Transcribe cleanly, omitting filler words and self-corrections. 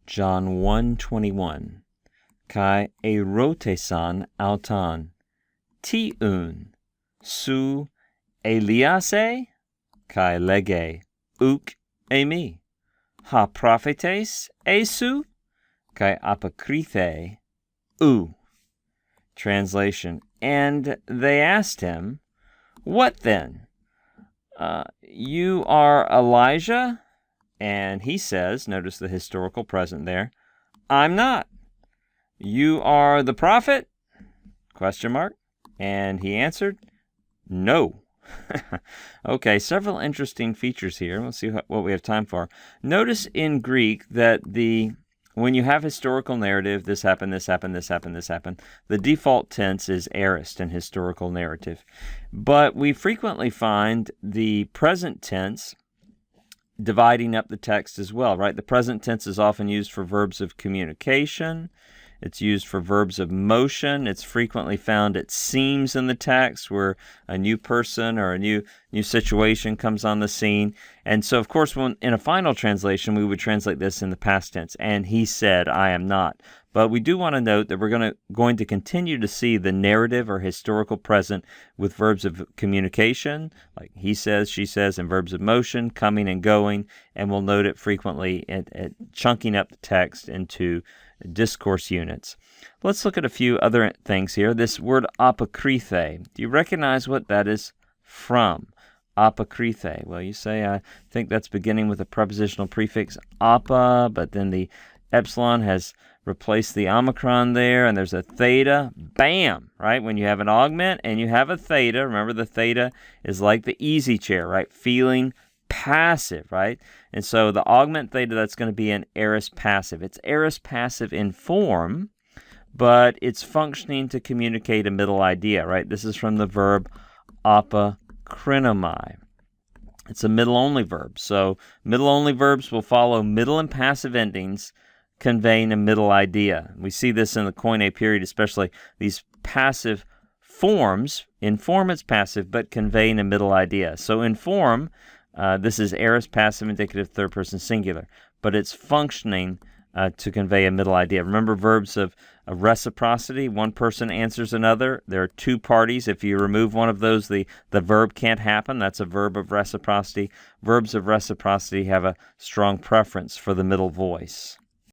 John 1:21. Kai erotesan auton, tiun, su Eliase, kai lege, uk emi, ha prophetes esu, kai apokrithe, u. Translation, and they asked him, what then? You are Elijah? And he says, notice the historical present there, I'm not. You are the prophet? Question mark. And he answered, no. Okay, several interesting features here. Let's see what we have time for. Notice in Greek that when you have historical narrative, this happened, this happened, this happened, this happened, the default tense is aorist in historical narrative. But we frequently find the present tense dividing up the text as well, right? The present tense is often used for verbs of communication. It's used for verbs of motion. It's frequently found at seams in the text where a new person or a new situation comes on the scene. And so, of course, when in a final translation, we would translate this in the past tense. And he said, I am not. But we do want to note that we're going to continue to see the narrative or historical present with verbs of communication, like he says, she says, and verbs of motion, coming and going. And we'll note it frequently at chunking up the text into discourse units. Let's look at a few other things here. This word apokrithe. Do you recognize what that is from? Apokrithe. Well, you say, I think that's beginning with a prepositional prefix apa, but then the epsilon has replaced the omicron there, and there's a theta. Bam! Right? When you have an augment and you have a theta, remember the theta is like the easy chair, right? Feeling passive, right? And so the augment theta, that's going to be an aorist passive. It's aorist passive in form, but it's functioning to communicate a middle idea, right? This is from the verb apokrinomai. It's a middle-only verb. So middle-only verbs will follow middle and passive endings conveying a middle idea. We see this in the Koine period, especially these passive forms. In form, it's passive, but conveying a middle idea. So in form, this is aorist passive indicative third person singular, but it's functioning to convey a middle idea. Remember verbs of reciprocity, one person answers another. There are two parties. If you remove one of those, the verb can't happen. That's a verb of reciprocity. Verbs of reciprocity have a strong preference for the middle voice.